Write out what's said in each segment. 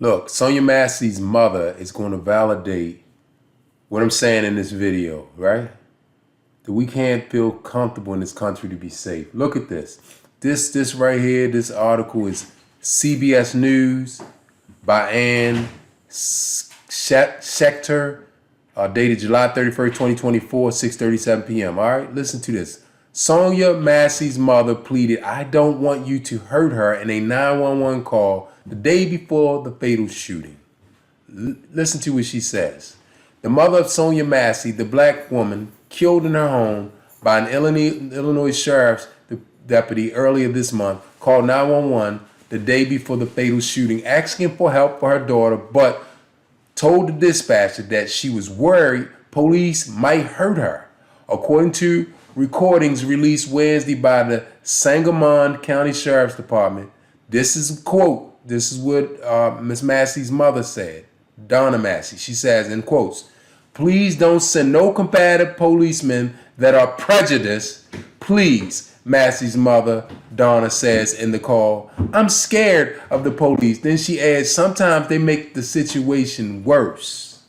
Look, Sonya Massey's mother is going to validate what I'm saying in this video, right? That we can't feel comfortable in this country to be safe. Look at this. This right here, this article is CBS News by Ann Schechter, dated July 31st, 2024, 6:37 p.m. All right, listen to this. Sonya Massey's mother pleaded, "I don't want you to hurt her," in a 911 call the day before the fatal shooting. Listen to what she says. The mother of Sonya Massey, the black woman killed in her home by an Illinois sheriff's deputy earlier this month, called 911 the day before the fatal shooting, asking for help for her daughter, but told the dispatcher that she was worried police might hurt her. According to recordings released Wednesday by the Sangamon County Sheriff's Department, this is a quote. This is what Miss Massey's mother said, Donna Massey. She says, in quotes, "Please don't send no combative policemen that are prejudiced. Please," Massey's mother, Donna, says in the call. "I'm scared of the police." Then she adds, "Sometimes they make the situation worse."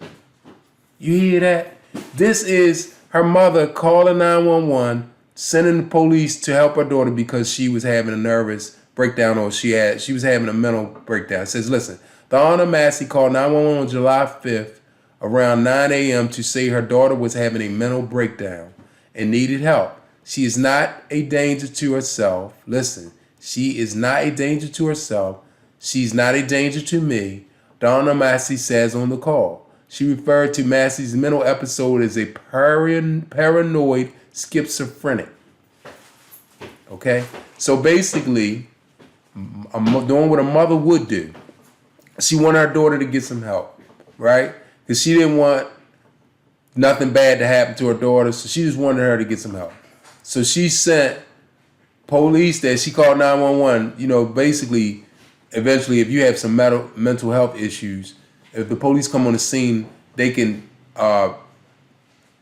You hear that? This is her mother calling 911, sending the police to help her daughter because she was having a nervous breakdown, or she was having a mental breakdown. It says, listen, Donna Massey called 911 on July 5th around 9 a.m. to say her daughter was having a mental breakdown and needed help. She is not a danger to herself. Listen, she is not a danger to herself. She's not a danger to me, Donna Massey says on the call. She referred to Massey's mental episode as a paranoid schizophrenic. Okay? So basically, doing what a mother would do. She wanted her daughter to get some help, right? Because she didn't want nothing bad to happen to her daughter, so she just wanted her to get some help. So she sent police that she called 911, basically, eventually, if you have some mental health issues, if the police come on the scene, they can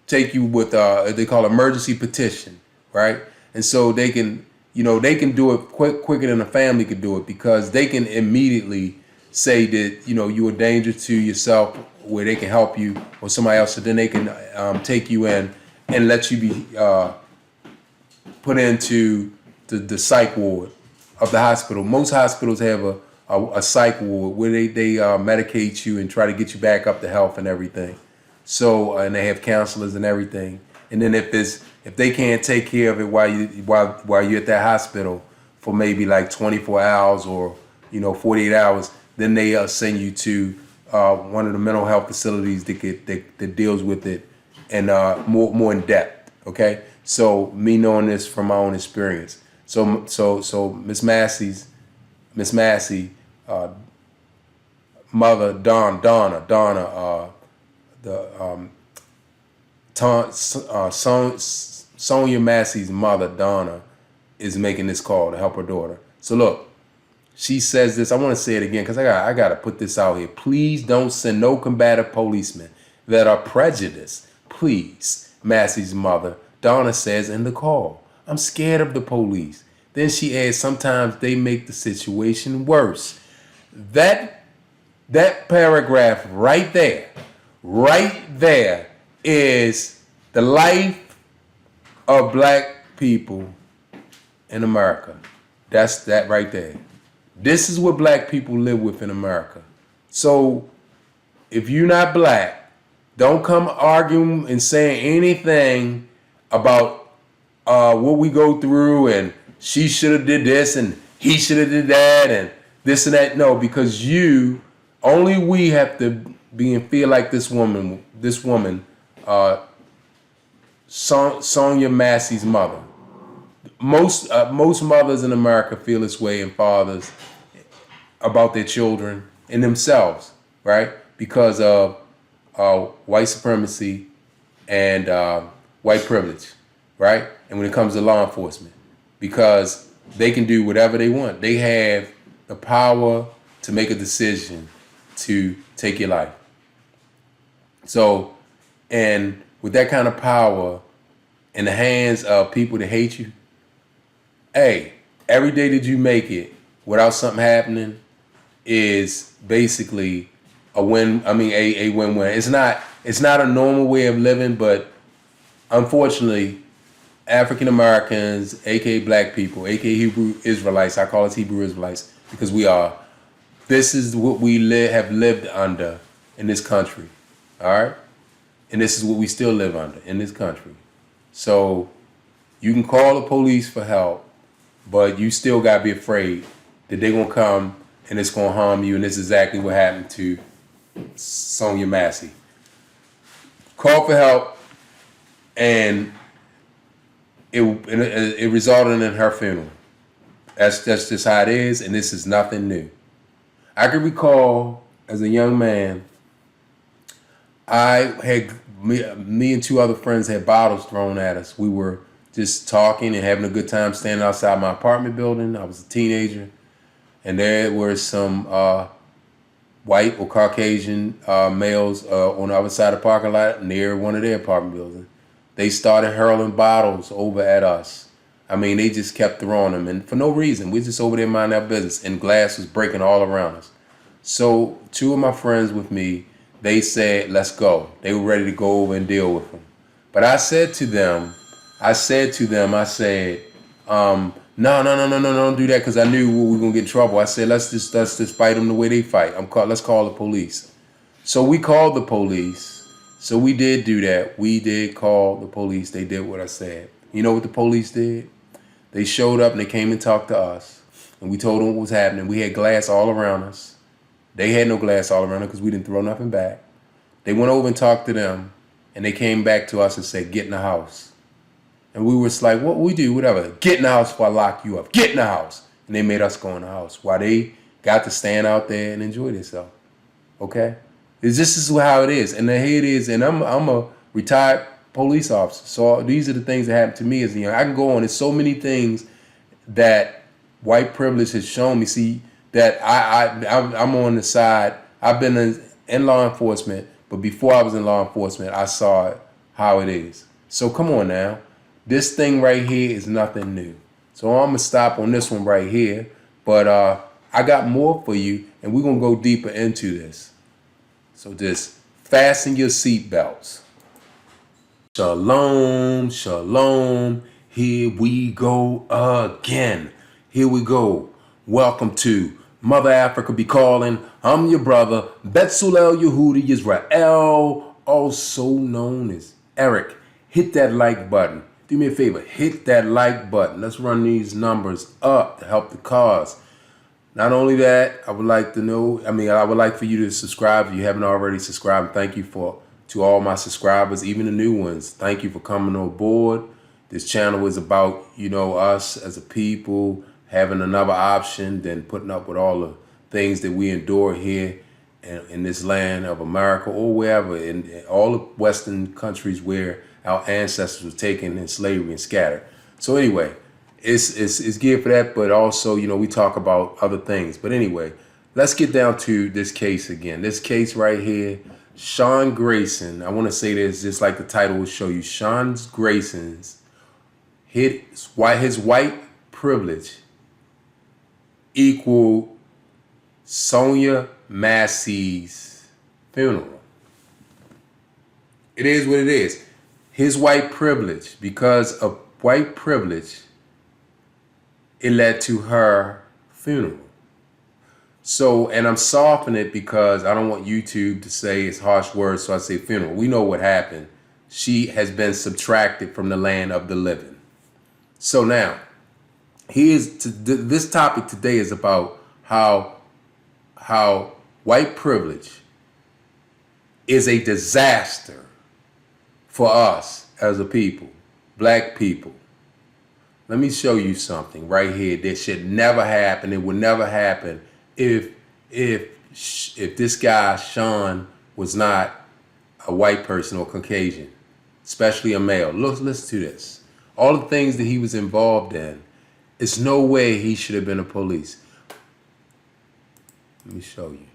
take you with they call emergency petition, right? And so they can, they can do it quicker than a family could do it, because they can immediately say that, you're a danger to yourself, where they can help you or somebody else, so then they can take you in and let you be put into the psych ward of the hospital. Most hospitals have a psych ward where they medicate you and try to get you back up to health and everything. So and they have counselors and everything. And then if they can't take care of it while you're at that hospital for maybe like 24 hours or 48 hours, then they send you to one of the mental health facilities that deals with it and more in depth. Okay, so me knowing this from my own experience. So Miss Massey, mother Donna, Sonya Massey's mother Donna is making this call to help her daughter. So look, she says this. I want to say it again because I got to put this out here. Please don't send no combative policemen that are prejudiced. Please, Massey's mother Donna says in the call. I'm scared of the police. Then she adds, sometimes they make the situation worse. That paragraph right there is the life of black people in America. That's that right there. This is what black people live with in America. So if you're not black, don't come arguing and saying anything about what we go through and she should have did this and he should have did that and this and that. No, because only we have to be and feel like this woman, Sonya Massey's mother. Most mothers in America feel this way, and fathers, about their children and themselves, right? Because of white supremacy and white privilege, right? And when it comes to law enforcement, because they can do whatever they want. They have the power to make a decision to take your life. So, and with that kind of power in the hands of people that hate you, hey, every day that you make it without something happening, is basically a win. I mean, a win-win. It's not a normal way of living, but unfortunately, African Americans, aka Black people, aka Hebrew Israelites, I call us Hebrew Israelites because we are. This is what we have lived under in this country, all right? And this is what we still live under in this country. So you can call the police for help, but you still gotta be afraid that they're gonna come and it's gonna harm you. And this is exactly what happened to Sonya Massey. Called for help, and it resulted in her funeral. That's just how it is, and this is nothing new. I can recall as a young man, me and two other friends had bottles thrown at us. We were just talking and having a good time standing outside my apartment building. I was a teenager, and there were some white or Caucasian males on the other side of the parking lot near one of their apartment buildings. They started hurling bottles over at us. I mean, they just kept throwing them, and for no reason. We're just over there minding our business, and glass was breaking all around us. So two of my friends with me, they said, let's go. They were ready to go over and deal with them. But I said to them, no, don't do that, because I knew we were going to get in trouble. I said, let's just fight them the way they fight. Let's call the police. So we called the police. So we did do that. We did call the police. They did what I said. You know what the police did? They showed up and they came and talked to us. And we told them what was happening. We had glass all around us. They had no glass all around them because we didn't throw nothing back. They went over and talked to them. And they came back to us and said, get in the house. And we were just like, what we do, whatever. Get in the house before I lock you up. Get in the house. And they made us go in the house while they got to stand out there and enjoy themselves. Okay? This is how it is. And here it is. And I'm a retired police officer. So these are the things that happened to me as a young. I can go on. There's so many things that white privilege has shown me. See, that I'm on the side. I've been in law enforcement, but before I was in law enforcement, I saw it, how it is. So come on now. This thing right here is nothing new. So I'm going to stop on this one right here. But I got more for you, and we're going to go deeper into this. So just fasten your seatbelts. Shalom, shalom. Here we go again. Here we go. Welcome to Mother Africa Be Calling. I'm your brother, Betsulel Yehudi Israel, also known as Eric. Hit that like button. Do me a favor, hit that like button. Let's run these numbers up to help the cause. Not only that, I would like for you to subscribe if you haven't already subscribed. Thank you to all my subscribers, even the new ones. Thank you for coming on board. This channel is about, us as a people having another option than putting up with all the things that we endure here in this land of America or wherever, in all the Western countries where our ancestors were taken in slavery and scattered. So anyway, it's geared for that, but also, we talk about other things. But anyway, let's get down to this case again. This case right here, Sean Grayson. I want to say this just like the title will show you. Sean Grayson's his white privilege equal Sonya Massey's funeral. It is what it is. His white privilege, because of white privilege, it led to her funeral. So, and I'm softening it because I don't want YouTube to say it's harsh words, so I say funeral. We know what happened. She has been subtracted from the land of the living. So now, this topic today is about how white privilege is a disaster for us as a people, black people. Let me show you something right here that should never happen. It would never happen if this guy Sean was not a white person or Caucasian, especially a male. Listen to this. All the things that he was involved in, it's no way he should have been a police. Let me show you.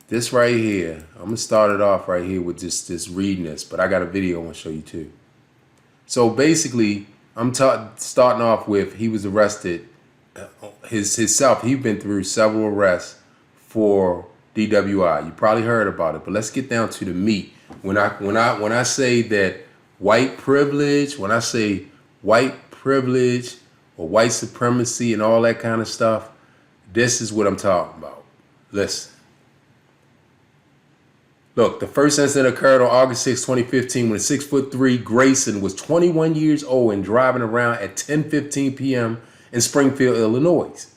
This right here, I'm going to start it off right here with just reading this, but I got a video I want to show you too. So basically, I'm starting off with he was arrested himself, he's been through several arrests for DWI. You probably heard about it, but let's get down to the meat. When I say that white privilege, when I say white privilege or white supremacy and all that kind of stuff, this is what I'm talking about. Listen. Look, the first incident occurred on August 6, 2015, when 6'3" Grayson was 21 years old and driving around at 10:15 p.m. in Springfield, Illinois.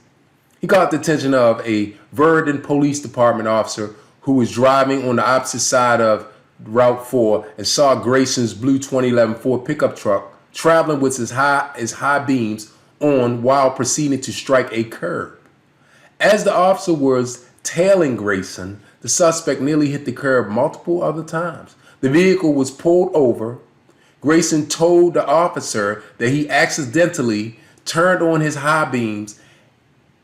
He caught the attention of a Verdon Police Department officer who was driving on the opposite side of Route 4 and saw Grayson's blue 2011 Ford pickup truck traveling with his high beams on while proceeding to strike a curb. As the officer was tailing Grayson, the suspect nearly hit the curb multiple other times. The vehicle was pulled over. Grayson told the officer that he accidentally turned on his high beams,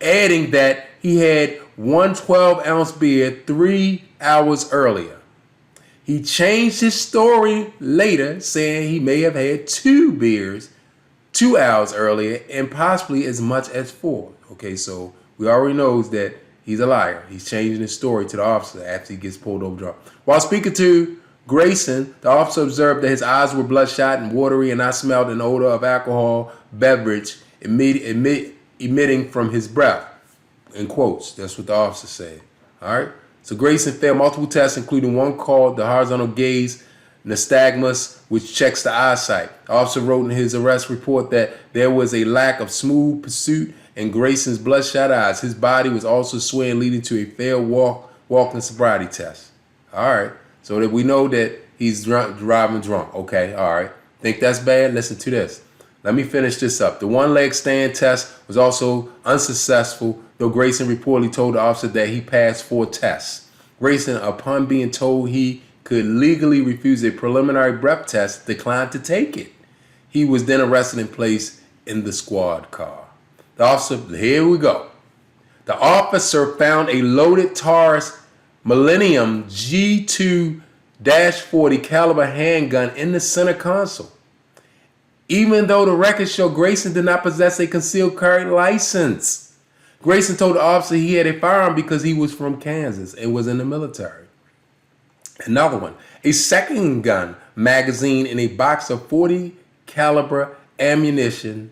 adding that he had one 12-ounce beer 3 hours earlier. He changed his story later, saying he may have had 2 beers 2 hours earlier and possibly as much as 4. Okay, so we already knows that he's a liar. He's changing his story to the officer after he gets pulled over drunk. While speaking to Grayson, the officer observed that his eyes were bloodshot and watery, and I smelled an odor of alcohol beverage emitting from his breath. In quotes, that's what the officer said. All right. So Grayson failed multiple tests, including one called the horizontal gaze nystagmus, which checks the eyesight. The officer wrote in his arrest report that there was a lack of smooth pursuit in Grayson's bloodshot eyes. His body was also swaying, leading to a failed walking sobriety test. All right. So that we know that he's driving drunk. Okay. All right. Think that's bad? Listen to this. Let me finish this up. The one-leg stand test was also unsuccessful, though Grayson reportedly told the officer that he passed 4 tests. Grayson, upon being told he could legally refuse a preliminary breath test, declined to take it. He was then arrested and placed in the squad car. The officer, here we go. The officer found a loaded Taurus Millennium G2-40 caliber handgun in the center console, even though the records show Grayson did not possess a concealed carry license. Grayson told the officer he had a firearm because he was from Kansas and was in the military. Another one, a second gun magazine and a box of .40 caliber ammunition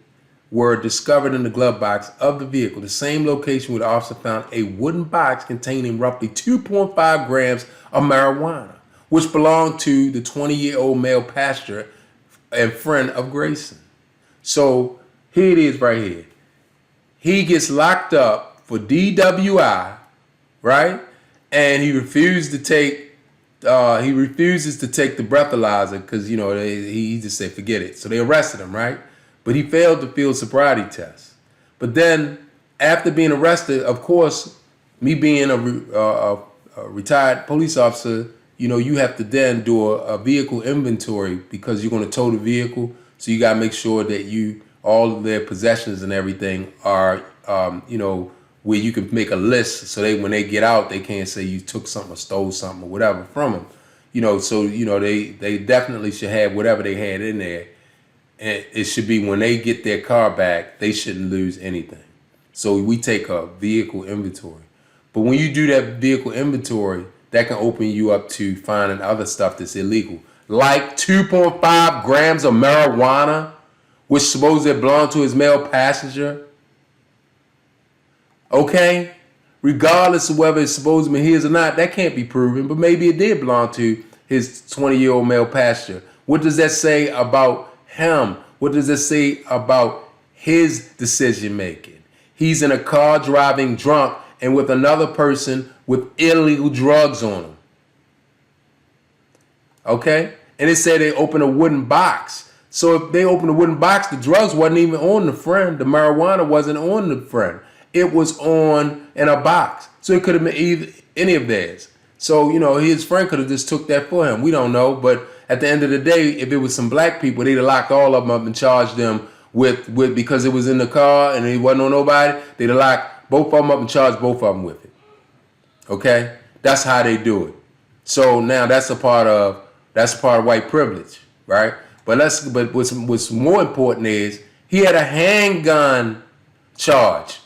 were discovered in the glove box of the vehicle, the same location where the officer found a wooden box containing roughly 2.5 grams of marijuana, which belonged to the 20-year-old male passenger and friend of Grayson. So here it is right here. He gets locked up for DWI, right? And he refuses to take the breathalyzer because, he just said, forget it. So they arrested him, right? But he failed the field sobriety test. But then after being arrested, of course, me being a retired police officer, you have to then do a vehicle inventory because you're going to tow the vehicle. So you got to make sure that all of their possessions and everything are, where you can make a list so when they get out, they can't say you took something or stole something or whatever from them. They definitely should have whatever they had in there. And it should be when they get their car back, they shouldn't lose anything. So we take a vehicle inventory. But when you do that vehicle inventory, that can open you up to finding other stuff that's illegal, like 2.5 grams of marijuana, which supposedly belonged to his male passenger. Okay? Regardless of whether it's supposedly his or not, that can't be proven, but maybe it did belong to his 20-year-old male passenger. What does that say about him? What does it say about his decision making? He's in a car driving drunk and with another person with illegal drugs on him. Okay? And it said they opened a wooden box. So if they opened a wooden box, the drugs wasn't even on the friend. The marijuana wasn't on the friend. It was in a box. So it could have been any of theirs. So, his friend could have just took that for him. We don't know. But at the end of the day, if it was some black people, they'd have locked all of them up and charged them with because it was in the car and it wasn't on nobody. They'd have locked both of them up and charged both of them with it. Okay? That's how they do it. So now that's a part of white privilege, right? But what's more important is he had a handgun charge.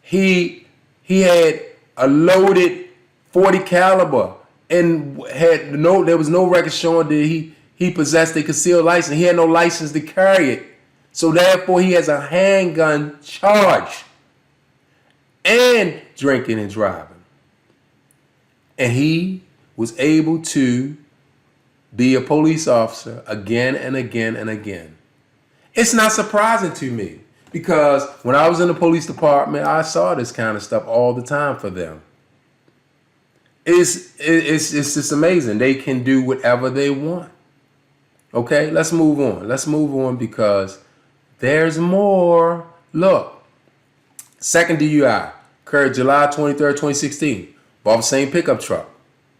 He had a loaded 40 caliber and there was no record showing that he possessed a concealed license. He had no license to carry it. So therefore he has a handgun charge and drinking and driving. And he was able to be a police officer again and again and again. It's not surprising to me because when I was in the police department, I saw this kind of stuff all the time for them. It's just amazing. They can do whatever they want. Okay, let's move on. Let's move on because there's more. Look, second DUI occurred July 23rd, 2016. Involved the same pickup truck.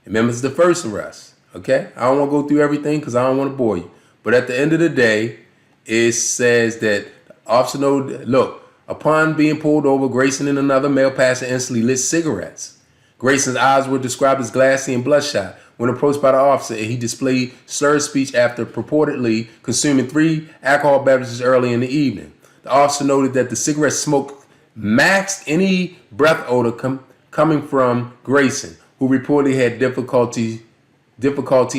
Remember, it's the first arrest. Okay, I don't want to go through everything because I don't want to bore you. But at the end of the day, it says that officer noted, look, upon being pulled over, Grayson and another male passenger instantly lit cigarettes. Grayson's eyes were described as glassy and bloodshot. When approached by the officer, he displayed slurred speech after purportedly consuming 3 alcohol beverages early in the evening. The officer noted that the cigarette smoke masked any breath odor coming from Grayson, who reportedly had difficulty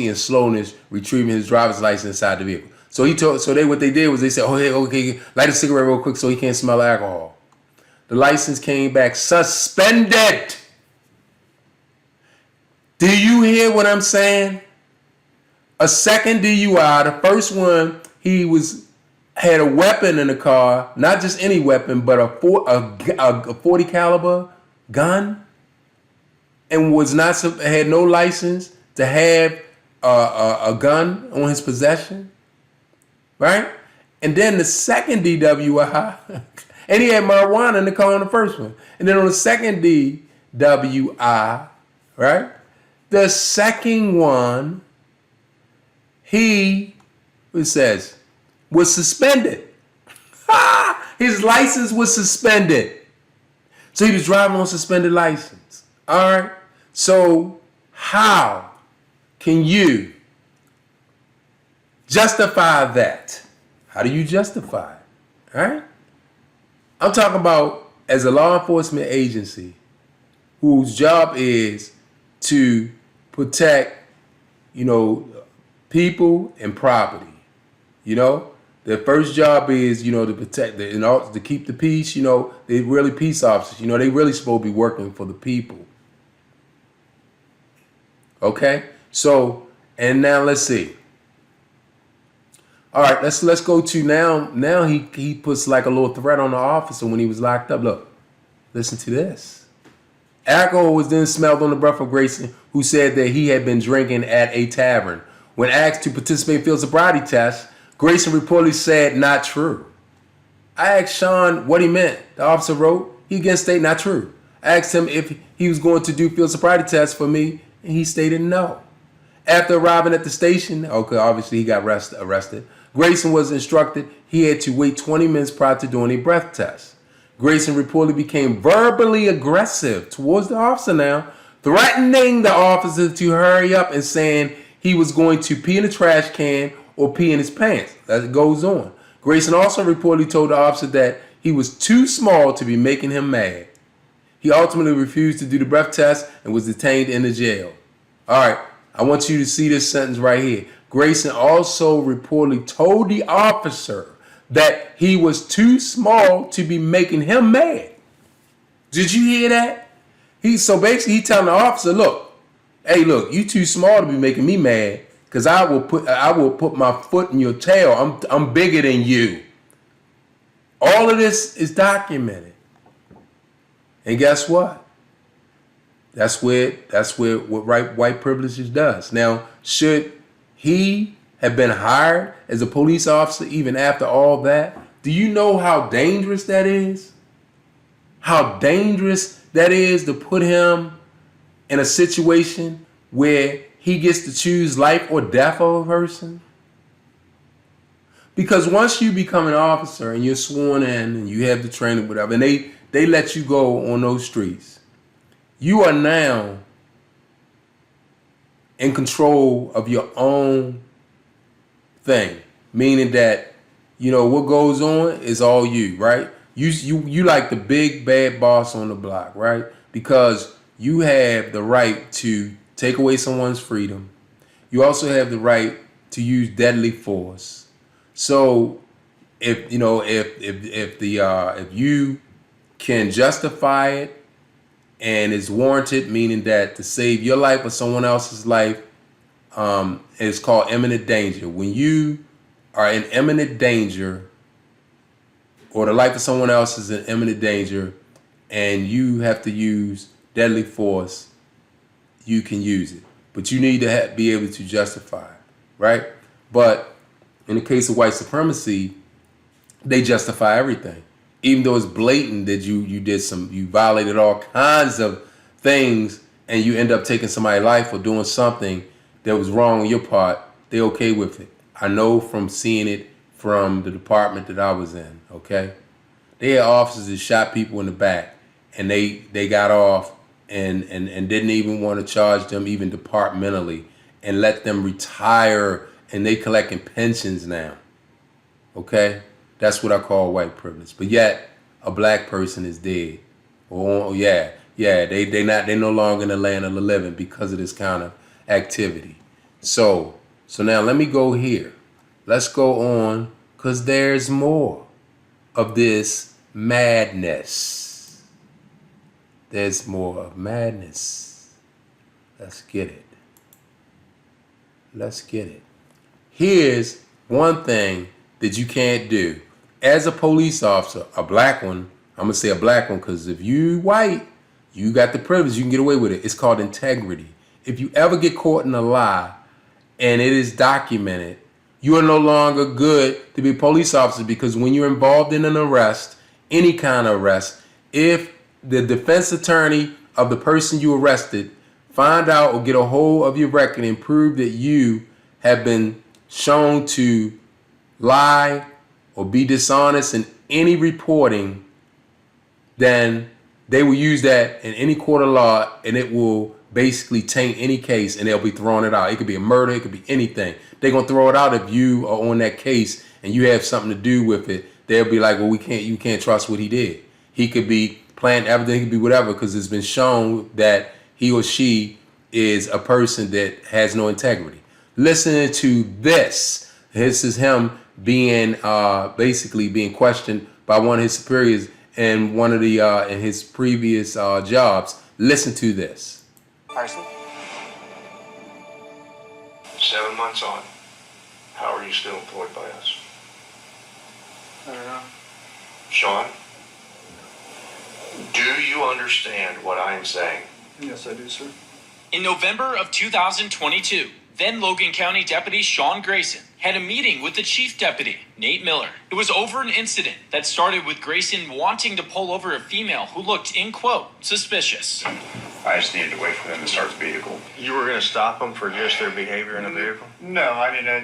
and slowness retrieving his driver's license inside the vehicle. So what they did was they said, oh, hey, okay, light a cigarette real quick so he can't smell alcohol. The license came back suspended. Do you hear what I'm saying? A second DUI. The first one, he had a weapon in the car, not just any weapon, but a 40 caliber gun, and had no license to have a gun on his possession, right? And then the second DWI, and he had marijuana in the car on the first one. And then on the second DWI, right? The second one, it says, was suspended. His license was suspended. So he was driving on suspended license. All right. So how can you justify that? How do you justify it? All right. I'm talking about as a law enforcement agency whose job is to protect, people and property. Their first job is, to protect, to keep the peace. They're really peace officers. They really supposed to be working for the people. Okay, so and now let's see. All right, let's go to now. Now he puts like a little threat on the officer when he was locked up. Look, listen to this. Alcohol was then smelled on the breath of Grayson, who said that he had been drinking at a tavern. When asked to participate in field sobriety tests, Grayson reportedly said, "Not true." I asked Sean what he meant. The officer wrote, he again stated, "Not true." I asked him if he was going to do field sobriety tests for me, and he stated no. After arriving at the station, obviously he got arrested, Grayson was instructed he had to wait 20 minutes prior to doing a breath test. Grayson reportedly became verbally aggressive towards the officer now, threatening the officer to hurry up and saying he was going to pee in the trash can or pee in his pants. As it goes on. Grayson also reportedly told the officer that he was too small to be making him mad. He ultimately refused to do the breath test and was detained in the jail. All right, I want you to see this sentence right here. Grayson also reportedly told the officer that he was too small to be making him mad. Did you hear that? He telling the officer, look, you too small to be making me mad because I will put my foot in your tail. I'm bigger than you. All of this is documented. And guess what? That's what white privilege does. Now, should he have been hired as a police officer even after all that? Do you know how dangerous that is? How dangerous that is to put him in a situation where he gets to choose life or death of a person? Because once you become an officer and you're sworn in and you have the training, whatever, and they let you go on those streets, you are now in control of your own thing. Meaning that, what goes on is all you, right? You like the big bad boss on the block, right? Because you have the right to take away someone's freedom. You also have the right to use deadly force. So if you know if you can justify it and it's warranted, meaning that to save your life or someone else's life, it's called imminent danger. When you are in imminent danger, or the life of someone else is in imminent danger, and you have to use deadly force, you can use it. But you need to be able to justify it, right? But in the case of white supremacy, they justify everything. Even though it's blatant that you violated all kinds of things and you end up taking somebody's life or doing something that was wrong on your part, they're okay with it. I know from seeing it from the department that I was in, okay? They had officers that shot people in the back and they got off and didn't even want to charge them even departmentally and let them retire, and they collecting pensions now, okay? That's what I call white privilege. But yet a black person is dead. Oh yeah, they no longer in the land of the living because of this kind of activity. So now let me go here. Let's go on, because there's more of this madness. There's more of madness. Let's get it. Let's get it. Here's one thing that you can't do. As a police officer, a black one, I'm going to say a black one because if you white, you got the privilege, you can get away with it. It's called integrity. If you ever get caught in a lie and it is documented, you are no longer good to be a police officer, because when you're involved in an arrest, any kind of arrest, if the defense attorney of the person you arrested find out or get a hold of your record and prove that you have been shown to lie or be dishonest in any reporting, then they will use that in any court of law, and it will basically taint any case, and they'll be throwing it out. It could be a murder, it could be anything. They're gonna throw it out if you are on that case and you have something to do with it. They'll be like, well, you can't trust what he did. He could be planting evidence, he could be whatever, because it's been shown that he or she is a person that has no integrity. Listening to this is him being basically being questioned by one of his superiors in one of the in his previous jobs. Listen to this. Carson? 7 months on. How are you still employed by us? I don't know. Sean? Do you understand what I am saying? Yes, I do, sir. In November of 2022, then Logan County Deputy Sean Grayson had a meeting with the Chief Deputy, Nate Miller. It was over an incident that started with Grayson wanting to pull over a female who looked, in quote, suspicious. I just needed to wait for them to start the vehicle. You were going to stop them for just their behavior in a vehicle? No, I mean,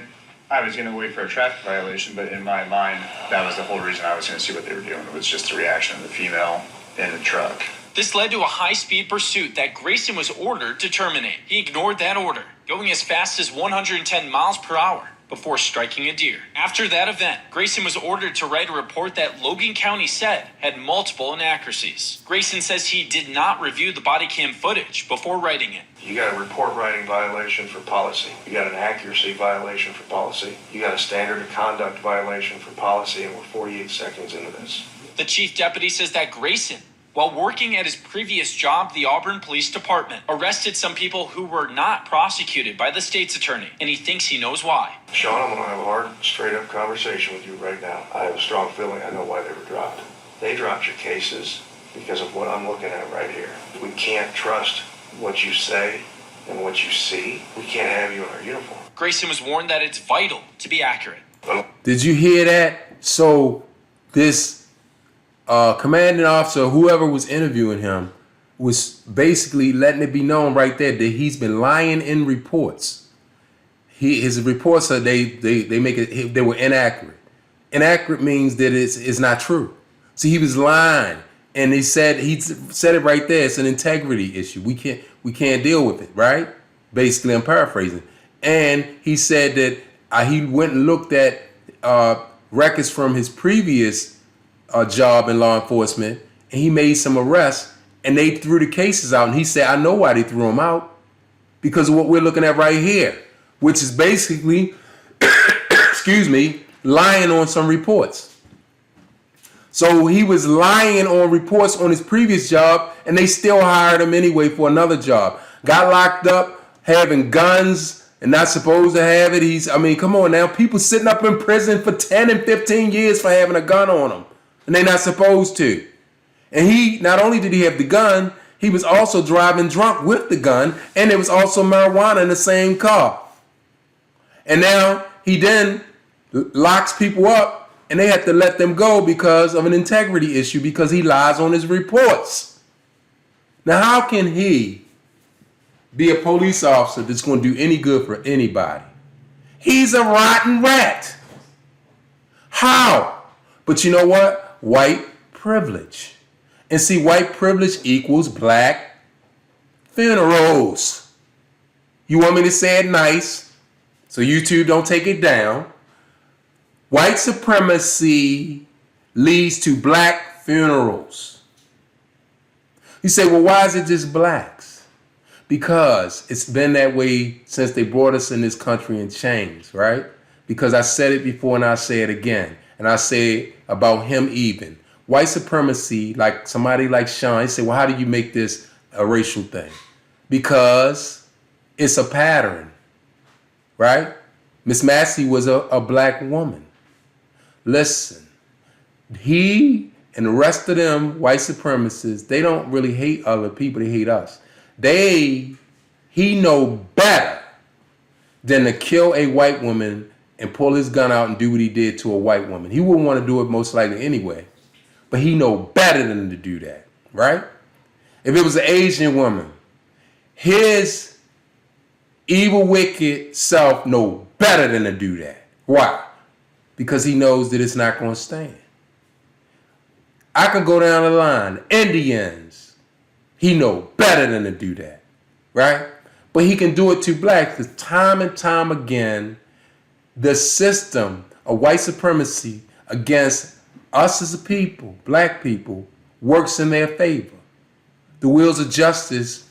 I was going to wait for a traffic violation, but in my mind, that was the whole reason I was going to see what they were doing. It was just the reaction of the female in the truck. This led to a high-speed pursuit that Grayson was ordered to terminate. He ignored that order, going as fast as 110 miles per hour before striking a deer. After that event, Grayson was ordered to write a report that Logan County said had multiple inaccuracies. Grayson says he did not review the body cam footage before writing it. You got a report writing violation for policy. You got an accuracy violation for policy. You got a standard of conduct violation for policy, and we're 48 seconds into this. The chief deputy says that Grayson, while working at his previous job, the Auburn Police Department, arrested some people who were not prosecuted by the state's attorney, and he thinks he knows why. Sean, I'm going to have a hard, straight-up conversation with you right now. I have a strong feeling I know why they were dropped. They dropped your cases because of what I'm looking at right here. We can't trust what you say and what you see. We can't have you in our uniform. Grayson was warned that it's vital to be accurate. Did you hear that? So this commanding officer, whoever was interviewing him, was basically letting it be known right there that he's been lying in reports. His reports are they make it, they were inaccurate. Inaccurate means that it's not true. So he was lying, and he said it right there. It's an integrity issue. We can't deal with it, right? Basically, I'm paraphrasing. And he said that he went and looked at records from his previous job in law enforcement, and he made some arrests, and they threw the cases out. And he said, I know why they threw them out, because of what we're looking at right here, which is basically, excuse me, lying on some reports. So he was lying on reports on his previous job, and they still hired him anyway for another job. Got locked up, having guns, and not supposed to have it. Come on now. People sitting up in prison for 10 and 15 years for having a gun on them, and they're not supposed to. And he, not only did he have the gun, he was also driving drunk with the gun, and there was also marijuana in the same car. And now he then locks people up, and they have to let them go because of an integrity issue, because he lies on his reports. Now, how can he be a police officer that's going to do any good for anybody? He's a rotten rat. How? But you know what? White privilege. And see, white privilege equals black funerals. You want me to say it nice, so YouTube don't take it down? White supremacy leads to black funerals. You say, well, why is it just blacks? Because it's been that way since they brought us in this country in chains, right? Because I said it before and I say it again. And I say it about him even. White supremacy, like somebody like Sean, he said, well, how do you make this a racial thing? Because it's a pattern, right? Miss Massey was a black woman. Listen, he and the rest of them white supremacists, they don't really hate other people, they hate us. He know better than to kill a white woman and pull his gun out and do what he did to a white woman. He wouldn't want to do it most likely anyway, but he know better than to do that, right? If it was an Asian woman, his evil, wicked self know better than to do that. Why? Because he knows that it's not going to stand. I can go down the line. Indians, he know better than to do that, right? But he can do it to blacks because time and time again, the system of white supremacy against us as a people, black people, works in their favor. The wheels of justice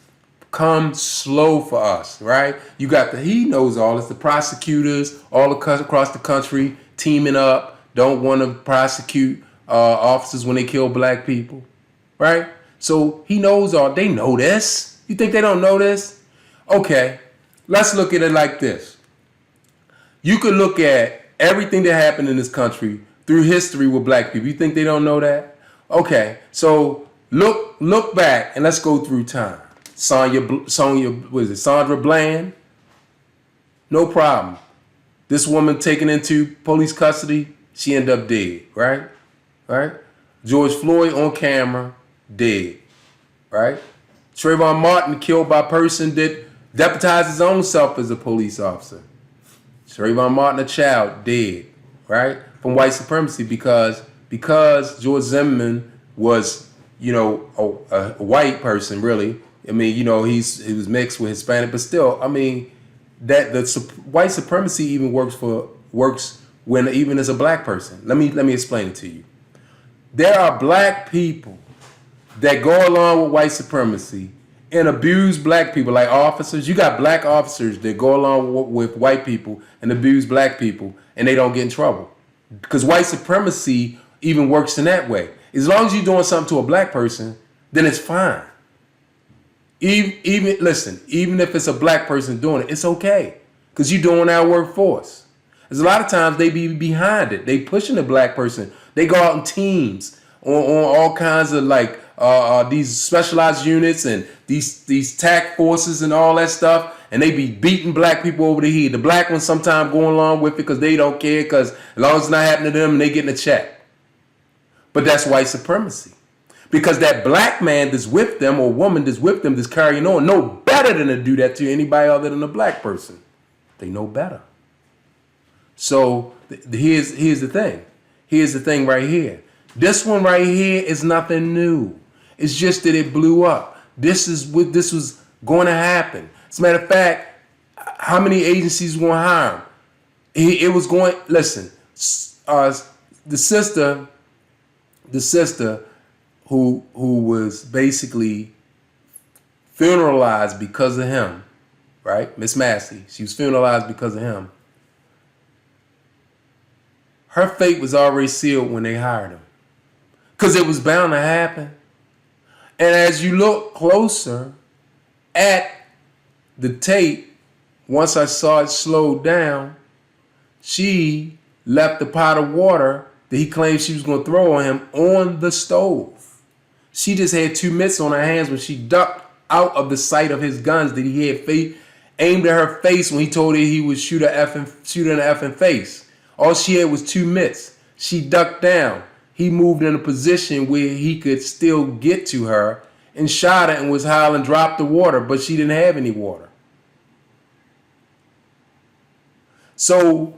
come slow for us, right? You got he knows all this, the prosecutors all across the country teaming up, don't want to prosecute officers when they kill black people, right? So he knows all, they know this. You think they don't know this? Okay, let's look at it like this. You could look at everything that happened in this country through history with black people. You think they don't know that? Okay, so look back and let's go through time. Sonya, what is it, Sandra Bland? No problem. This woman taken into police custody, she ended up dead, right? Right? George Floyd on camera, dead, right? Trayvon Martin killed by a person that deputized his own self as a police officer. Trayvon Martin, a child, dead, right? From white supremacy because George Zimmerman was, a white person, really. I mean, he was mixed with Hispanic, but still, I mean, that the white supremacy even works when even as a black person. Let me explain it to you. There are black people that go along with white supremacy and abuse black people, like officers. You got black officers that go along with white people and abuse black people, and they don't get in trouble. Because white supremacy even works in that way. As long as you're doing something to a black person, then it's fine. Even if it's a black person doing it, it's okay. Because you're doing our workforce. There's a lot of times they be behind it. They pushing the black person. They go out in teams on all kinds of these specialized units and these TAC forces and all that stuff, and they be beating black people over the head. The black ones sometimes going along with it because they don't care, because as long as it's not happening to them, they getting a check. But that's white supremacy. Because that black man that's with them or woman that's with them that's carrying on know better than to do that to anybody other than a black person. They know better. So here's the thing. Here's the thing right here. This one right here is nothing new. It's just that it blew up. This was going to happen. As a matter of fact, how many agencies were going to hire him? It was going, listen, the sister the sister who was basically funeralized because of him, right? Miss Massey. She was funeralized because of him. Her fate was already sealed when they hired him. Because it was bound to happen. And as you look closer at the tape, once I saw it slowed down, she left the pot of water that he claimed she was going to throw on him on the stove. She just had 2 mitts on her hands when she ducked out of the sight of his guns that he had aimed at her face when he told her he would shoot her in the effing face. All she had was 2 mitts. She ducked down. He moved in a position where he could still get to her and shot her and was hollering, "Drop the water," but she didn't have any water. So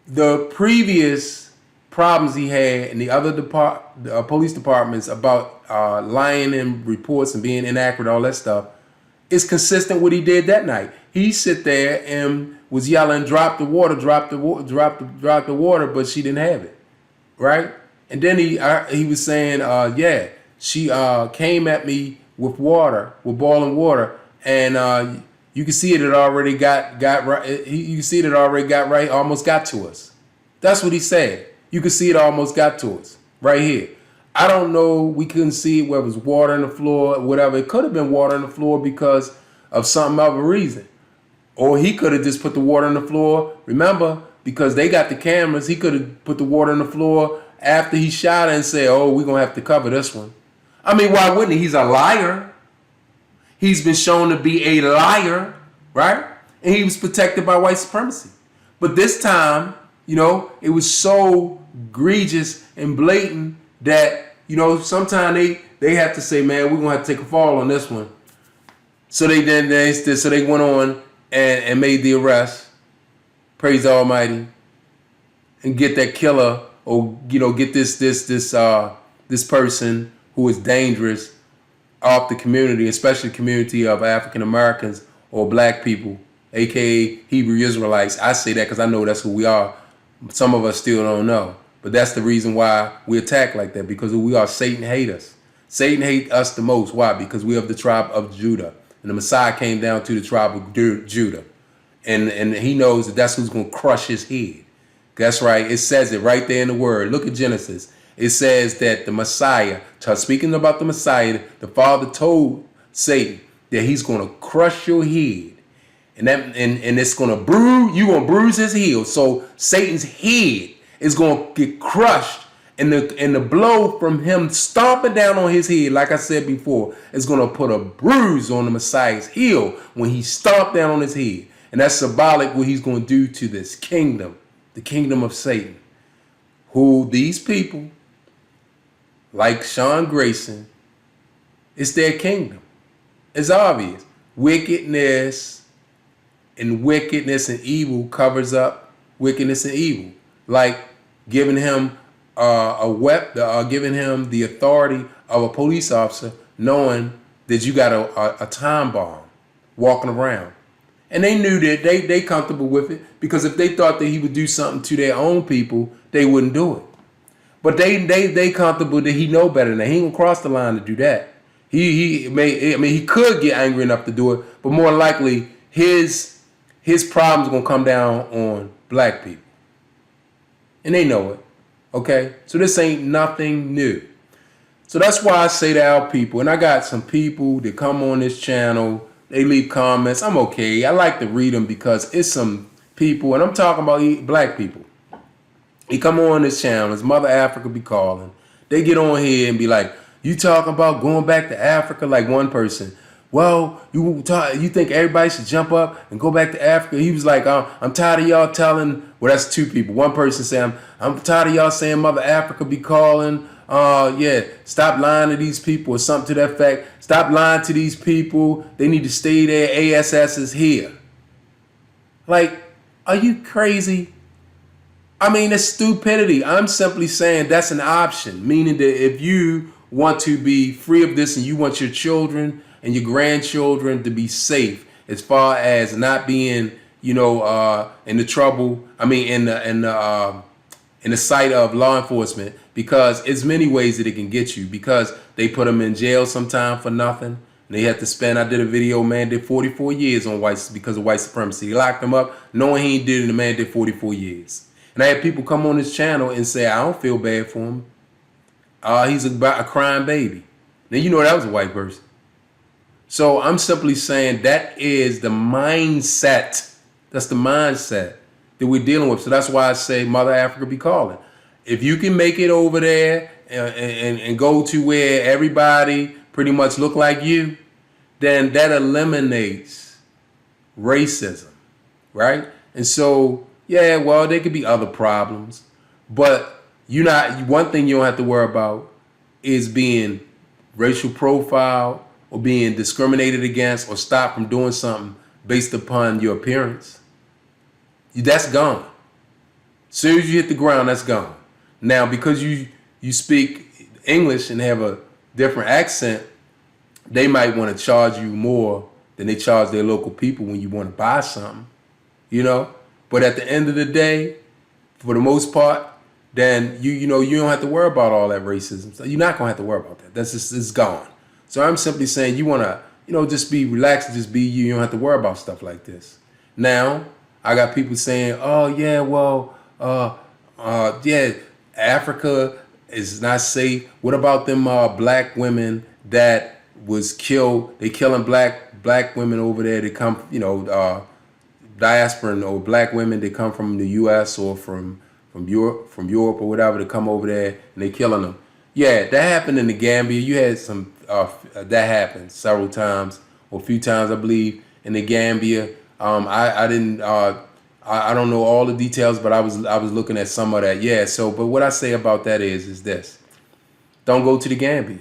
the previous problems he had in the other police departments about lying in reports and being inaccurate, all that stuff, is consistent with what he did that night. He sit there and was yelling, "Drop the water, drop the water, drop the water," but she didn't have it, right? And then he was saying, "Yeah, she came at me with water, with boiling water, and you can see it had already got right. You can see it had already got right, almost got to us." That's what he said. You can see it almost got to us right here. I don't know. We couldn't see it where it was water on the floor, whatever. It could have been water on the floor because of some other reason. Or he could have just put the water on the floor. Remember, because they got the cameras, he could have put the water on the floor after he shot her and said, "Oh, we're going to have to cover this one." I mean, why wouldn't he? He's a liar. He's been shown to be a liar, right? And he was protected by white supremacy. But this time, it was so egregious and blatant that, sometimes they have to say, "Man, we're going to have to take a fall on this one." So they went on and made the arrest. Praise the Almighty. And get that killer, or get this person who is dangerous off the community, especially the community of African Americans or black people, aka Hebrew Israelites. I say that because I know that's who we are. Some of us still don't know. But that's the reason why we attack like that, because we are. Satan hate us. Satan hate us the most. Why? Because we are of the tribe of Judah. And the Messiah came down to the tribe of Judah. And he knows that that's who's going to crush his head. That's right. It says it right there in the word. Look at Genesis. It says that the Messiah, speaking about the Messiah, the Father told Satan that he's going to crush your head. And it's going to you're going to bruise his heel. So Satan's head is going to get crushed. And the blow from him stomping down on his head, like I said before, is going to put a bruise on the Messiah's heel when he stomped down on his head. And that's symbolic what he's going to do to this kingdom, the kingdom of Satan, who these people, like Sean Grayson, it's their kingdom. It's obvious. Wickedness and evil covers up wickedness and evil. Like giving him giving him the authority of a police officer, knowing that you got a time bomb walking around. And they knew that they comfortable with it, because if they thought that he would do something to their own people, they wouldn't do it. But they comfortable that he know better than that. He ain't gonna cross the line to do that. He could get angry enough to do it, but more likely his problems gonna come down on black people. And they know it. Okay? So this ain't nothing new. So that's why I say to our people, and I got some people that come on this channel, they leave comments. I'm okay. I like to read them because it's some people, and I'm talking about black people. He come on this channel, his Mother Africa be calling. They get on here and be like, "You talking about going back to Africa?" Like one person, "Well, you think everybody should jump up and go back to Africa?" He was like, "I'm tired of y'all telling." Well, that's two people. One person saying, "I'm tired of y'all saying Mother Africa be calling. Stop lying to these people," or something to that effect. "Stop lying to these people. They need to stay there. ASS is here." Like, are you crazy? I mean, it's stupidity. I'm simply saying that's an option, meaning that if you want to be free of this and you want your children and your grandchildren to be safe as far as not being, in the trouble, in in the sight of law enforcement, because it's many ways that it can get you, because they put them in jail sometime for nothing. And they had to spend, I did a video, man did 44 years on whites because of white supremacy. They locked him up knowing he did it, and the man did 44 years. And I had people come on this channel and say, I don't feel bad for him. He's a crying baby. Now, you know that was a white person. So I'm simply saying that is the mindset. That's the mindset that we're dealing with. So that's why I say Mother Africa be calling. If you can make it over there and go to where everybody pretty much look like you, then that eliminates racism, right? And so, yeah, well, there could be other problems, but one thing you don't have to worry about is being racial profiled or being discriminated against or stopped from doing something based upon your appearance. That's gone. As soon as you hit the ground, that's gone. Now, because you speak English and have a different accent, they might want to charge you more than they charge their local people when you want to buy something, you know? But at the end of the day, for the most part, then you don't have to worry about all that racism. So you're not gonna have to worry about that. That's just, it's gone. So I'm simply saying you wanna, just be relaxed and just be you. You don't have to worry about stuff like this. Now, I got people saying, oh yeah, well, yeah, Africa is not safe. What about them black women that was killed? They killing black women over there. They come, diasporan or black women. They come from the U.S. or from Europe or whatever, to come over there and they killing them. Yeah, that happened in the Gambia. You had some that happened several times, or a few times, I believe, in the Gambia. I don't know all the details, but I was looking at some of that. Yeah. So, but what I say about that is this: don't go to the Gambia.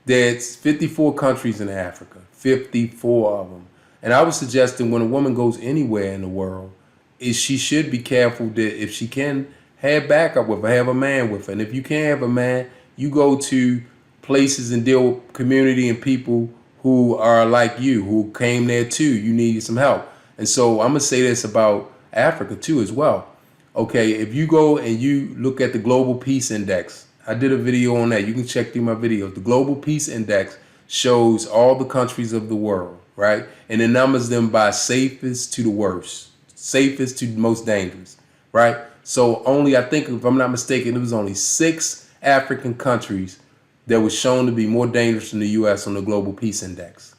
There's 54 countries in Africa, 54 of them, and I was suggesting when a woman goes anywhere in the world, she should be careful that if she can have backup with her, have a man with her. And if you can't have a man, you go to places and deal with community and people who are like you, who came there too. You needed some help. And so I'm going to say this about Africa too as well. Okay, if you go and you look at the Global Peace Index, I did a video on that. You can check through my videos. The Global Peace Index shows all the countries of the world, right? And it numbers them by safest to the worst, safest to the most dangerous, right? So only, I think, if I'm not mistaken, it was only 6 African countries that was shown to be more dangerous than the U.S. on the Global Peace Index.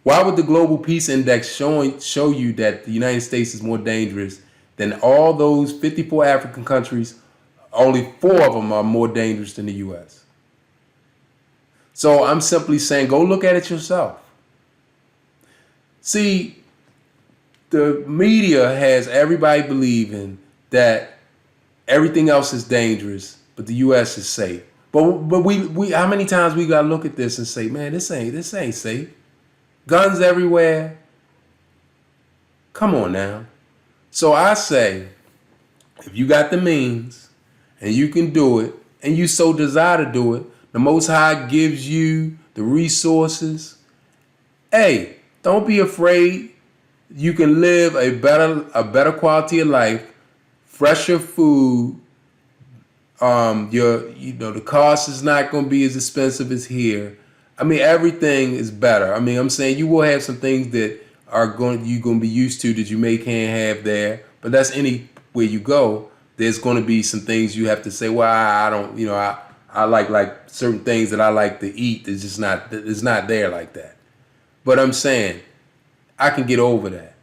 Why would the Global Peace Index show you that the United States is more dangerous than all those 54 African countries? Only 4 of them are more dangerous than the U.S. So I'm simply saying, go look at it yourself. See, the media has everybody believing that everything else is dangerous, but the U.S. is safe. But we how many times we gotta look at this and say, man, this ain't safe. Guns everywhere. Come on now. So I say, if you got the means and you can do it, and you so desire to do it, the Most High gives you the resources. Hey, don't be afraid. You can live a better quality of life, fresher food. The cost is not going to be as expensive as here. I mean, everything is better. I mean, I'm saying you will have some things that you're going to be used to that you can't have there, but that's anywhere you go. There's going to be some things you have to say, well, I don't, I like certain things that I like to eat. It's not there like that. But I'm saying I can get over that.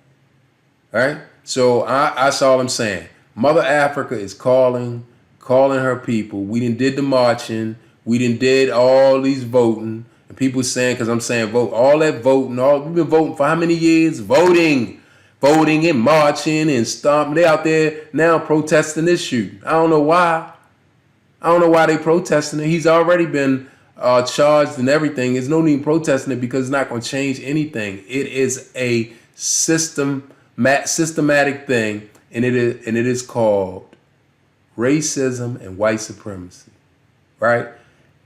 All right. So that's all I'm saying. Mother Africa is calling her people. We did the marching. We did all these voting. And people saying, because I'm saying vote, all that voting, we've been voting for how many years? Voting and marching and stomping. They out there now protesting this shoot. I don't know why. They protesting it. He's already been charged and everything. There's no need protesting it because it's not going to change anything. It is a systematic thing, and it is called racism and white supremacy, right?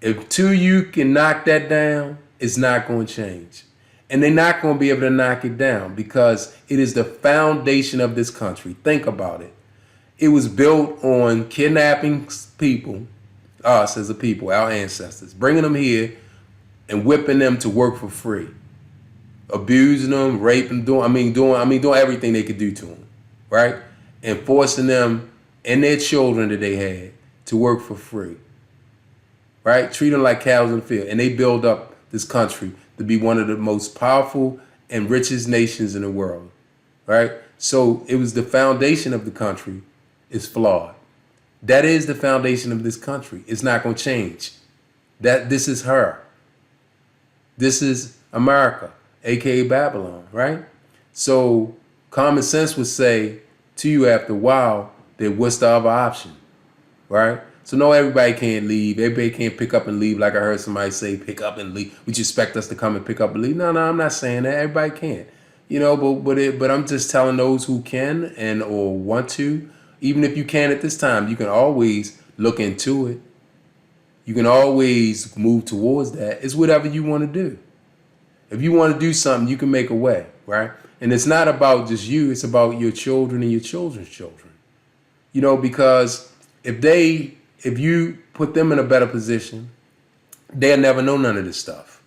If you can knock that down, it's not going to change. And they're not going to be able to knock it down because it is the foundation of this country. Think about it. It was built on kidnapping people, us as a people, our ancestors, bringing them here and whipping them to work for free, abusing them, raping, doing everything they could do to them, right? And forcing them and their children that they had to work for free, right? Treat them like cows in the field. And they build up this country to be one of the most powerful and richest nations in the world, right? So it was the foundation of the country is flawed. That is the foundation of this country. It's not going to change. This is her. This is America, aka Babylon, right? So common sense would say to you after a while that what's the other option, right? So no, everybody can't leave. Everybody can't pick up and leave. Like I heard somebody say, pick up and leave. Would you expect us to come and pick up and leave? No, I'm not saying that. Everybody can't. But I'm just telling those who can and or want to, even if you can at this time, you can always look into it. You can always move towards that. It's whatever you want to do. If you want to do something, you can make a way, right? And it's not about just you. It's about your children and your children's children. Because if you put them in a better position, they'll never know none of this stuff.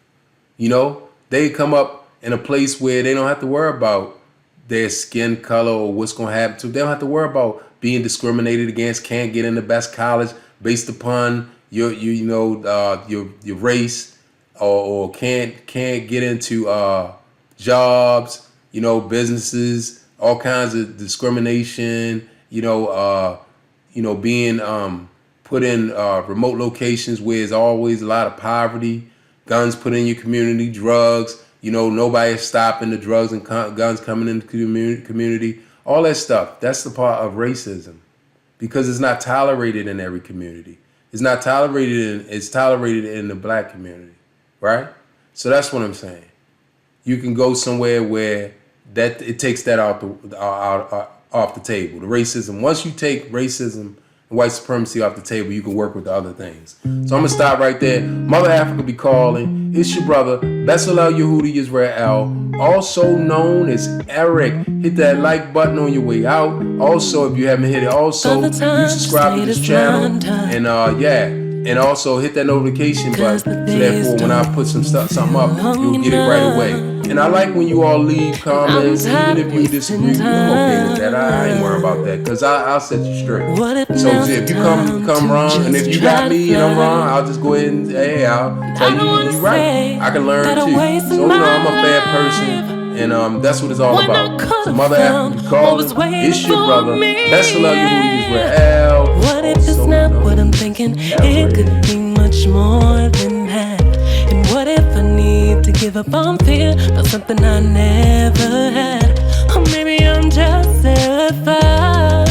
They come up in a place where they don't have to worry about their skin color or what's going to happen to them. They don't have to worry about being discriminated against, can't get in the best college based upon your race, or can't get into jobs, businesses, all kinds of discrimination, being put in remote locations where there's always a lot of poverty, guns put in your community, drugs, nobody is stopping the drugs and guns coming into the community. All that stuff, that's the part of racism, because it's not tolerated in every community. It's tolerated in the black community, right? So that's what I'm saying. You can go somewhere where that it takes that off the table. The racism. Once you take racism and white supremacy off the table, you can work with the other things. So I'm gonna stop right there. Mother Africa be calling. It's your brother, Bezalel Yehudi Israel, also known as Eric. Hit that like button on your way out. Also, if you haven't hit it, also you subscribe to this channel, and also hit that notification button so therefore when I put something up, you'll get it right away. And I like when you all leave comments, even if you disagree. I'm okay with that. I ain't worried about that, because I'll set you straight. So if you come wrong, and if you got me and I'm wrong, I'll just go ahead and I'll tell you you're right. I can learn too. So I'm a fair person, and that's what it's all about. So Mother Africa calling. It's your brother, Bezalel Yehudi Israel. What if it's not what I'm thinking? It could be much more than that. And what if I need to give up on fear for something I never had? Or maybe I'm just terrified.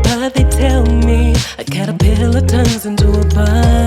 But they tell me a caterpillar turns into a butterfly.